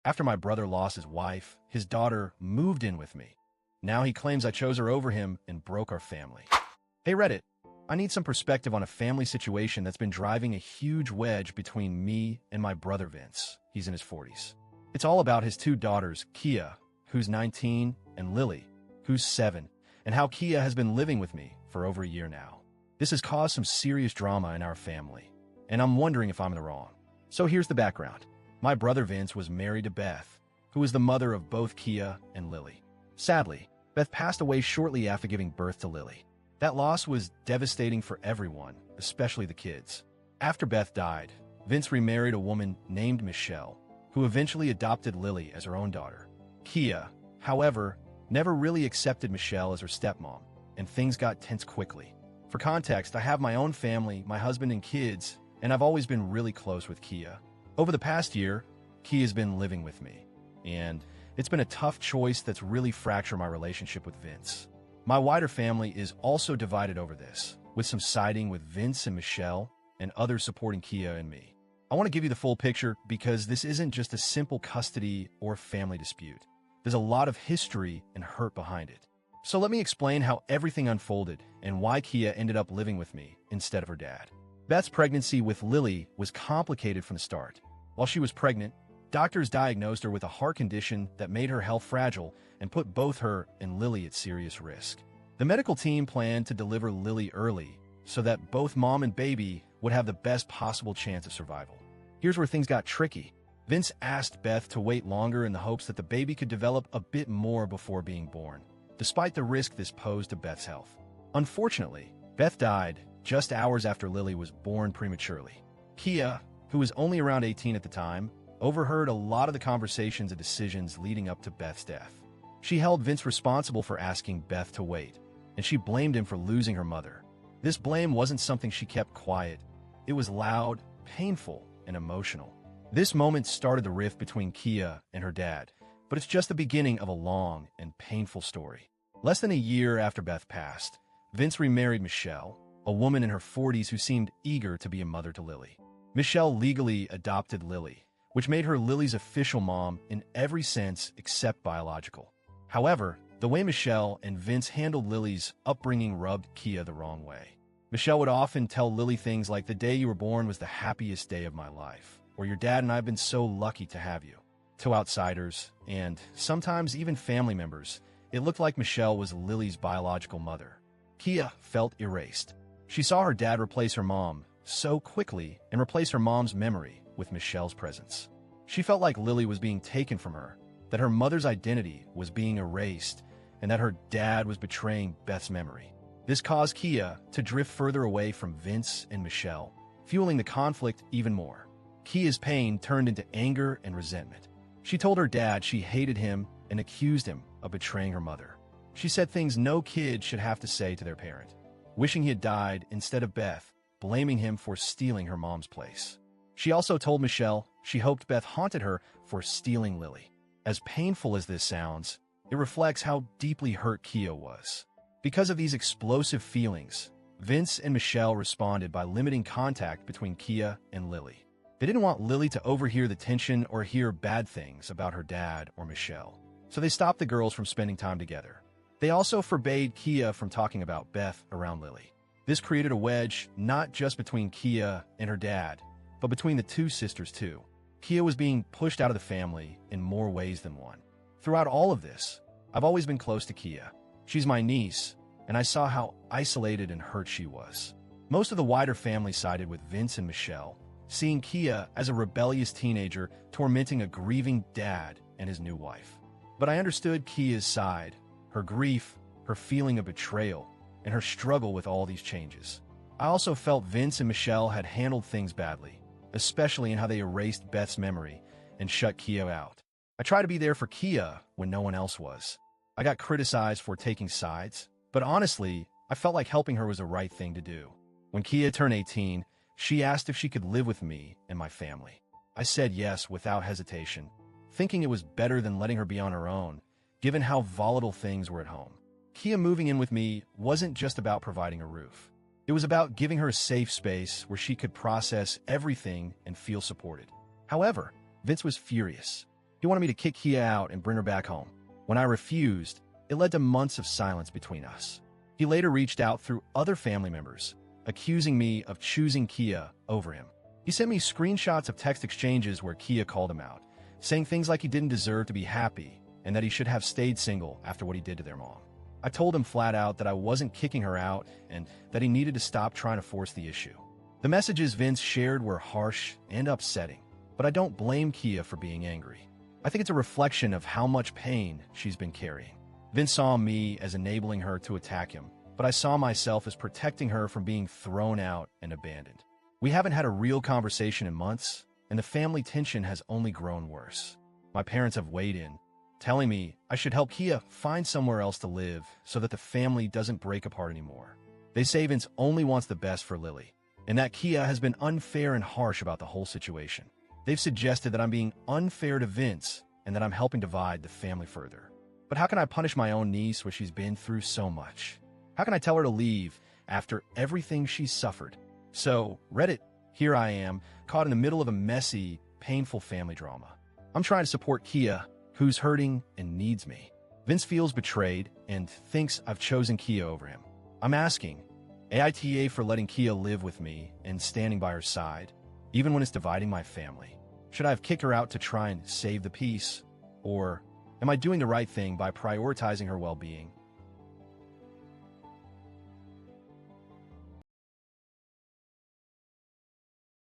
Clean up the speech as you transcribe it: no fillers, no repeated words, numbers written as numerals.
After my brother lost his wife, his daughter moved in with me. Now he claims I chose her over him and broke our family. Hey Reddit, I need some perspective on a family situation that's been driving a huge wedge between me and my brother Vince. He's in his 40s. It's all about his two daughters, Kia, who's 19, and Lily, who's 7, and how Kia has been living with me for over a year now. This has caused some serious drama in our family, and I'm wondering if I'm in the wrong. So here's the background. My brother Vince was married to Beth, who is the mother of both Kia and Lily. Sadly, Beth passed away shortly after giving birth to Lily. That loss was devastating for everyone, especially the kids. After Beth died, Vince remarried a woman named Michelle, who eventually adopted Lily as her own daughter. Kia, however, never really accepted Michelle as her stepmom, and things got tense quickly. For context, I have my own family, my husband and kids, and I've always been really close with Kia. Over the past year, Kia's been living with me, and it's been a tough choice that's really fractured my relationship with Vince. My wider family is also divided over this, with some siding with Vince and Michelle, and others supporting Kia and me. I want to give you the full picture because this isn't just a simple custody or family dispute. There's a lot of history and hurt behind it. So let me explain how everything unfolded and why Kia ended up living with me instead of her dad. Beth's pregnancy with Lily was complicated from the start. While she was pregnant, doctors diagnosed her with a heart condition that made her health fragile and put both her and Lily at serious risk. The medical team planned to deliver Lily early so that both mom and baby would have the best possible chance of survival. Here's where things got tricky. Vince asked Beth to wait longer in the hopes that the baby could develop a bit more before being born, despite the risk this posed to Beth's health. Unfortunately, Beth died just hours after Lily was born prematurely. Kia, who was only around 18 at the time, overheard a lot of the conversations and decisions leading up to Beth's death. She held Vince responsible for asking Beth to wait, and she blamed him for losing her mother. This blame wasn't something she kept quiet. It was loud, painful, and emotional. This moment started the rift between Kia and her dad, but it's just the beginning of a long and painful story. Less than a year after Beth passed, Vince remarried Michelle, a woman in her 40s who seemed eager to be a mother to Lily. Michelle legally adopted Lily, which made her Lily's official mom in every sense except biological. However, the way Michelle and Vince handled Lily's upbringing rubbed Kia the wrong way. Michelle would often tell Lily things like, "The day you were born was the happiest day of my life," or "Your dad and I have been so lucky to have you." To outsiders, and sometimes even family members, it looked like Michelle was Lily's biological mother. Kia felt erased. She saw her dad replace her mom so quickly and replace her mom's memory with Michelle's presence. She felt like Lily was being taken from her, that her mother's identity was being erased, and that her dad was betraying Beth's memory. This caused Kia to drift further away from Vince and Michelle, fueling the conflict even more. Kia's pain turned into anger and resentment. She told her dad she hated him and accused him of betraying her mother. She said things no kid should have to say to their parent, wishing he had died instead of Beth, blaming him for stealing her mom's place. She also told Michelle she hoped Beth haunted her for stealing Lily. As painful as this sounds, it reflects how deeply hurt Kia was. Because of these explosive feelings, Vince and Michelle responded by limiting contact between Kia and Lily. They didn't want Lily to overhear the tension or hear bad things about her dad or Michelle, so they stopped the girls from spending time together. They also forbade Kia from talking about Beth around Lily. This created a wedge not just between Kia and her dad, but between the two sisters too. Kia was being pushed out of the family in more ways than one. Throughout all of this, I've always been close to Kia. She's my niece, and I saw how isolated and hurt she was. Most of the wider family sided with Vince and Michelle, seeing Kia as a rebellious teenager tormenting a grieving dad and his new wife. But I understood Kia's side, her grief, her feeling of betrayal, and her struggle with all these changes. I also felt Vince and Michelle had handled things badly, especially in how they erased Beth's memory and shut Kia out. I tried to be there for Kia when no one else was. I got criticized for taking sides, but honestly, I felt like helping her was the right thing to do. When Kia turned 18, she asked if she could live with me and my family. I said yes without hesitation, thinking it was better than letting her be on her own, given how volatile things were at home. Kia moving in with me wasn't just about providing a roof. It was about giving her a safe space where she could process everything and feel supported. However, Vince was furious. He wanted me to kick Kia out and bring her back home. When I refused, it led to months of silence between us. He later reached out through other family members, accusing me of choosing Kia over him. He sent me screenshots of text exchanges where Kia called him out, saying things like he didn't deserve to be happy and that he should have stayed single after what he did to their mom. I told him flat out that I wasn't kicking her out and that he needed to stop trying to force the issue. The messages Vince shared were harsh and upsetting, but I don't blame Kia for being angry. I think it's a reflection of how much pain she's been carrying. Vince saw me as enabling her to attack him, but I saw myself as protecting her from being thrown out and abandoned. We haven't had a real conversation in months, and the family tension has only grown worse. My parents have weighed in, telling me I should help Kia find somewhere else to live so that the family doesn't break apart anymore. They say Vince only wants the best for Lily, and that Kia has been unfair and harsh about the whole situation. They've suggested that I'm being unfair to Vince and that I'm helping divide the family further. But how can I punish my own niece when she's been through so much? How can I tell her to leave after everything she's suffered? So, Reddit, here I am, caught in the middle of a messy, painful family drama. I'm trying to support Kia, who's hurting and needs me. Vince feels betrayed and thinks I've chosen Kia over him. I'm asking AITA for letting Kia live with me and standing by her side, even when it's dividing my family. Should I have kicked her out to try and save the peace? Or am I doing the right thing by prioritizing her well-being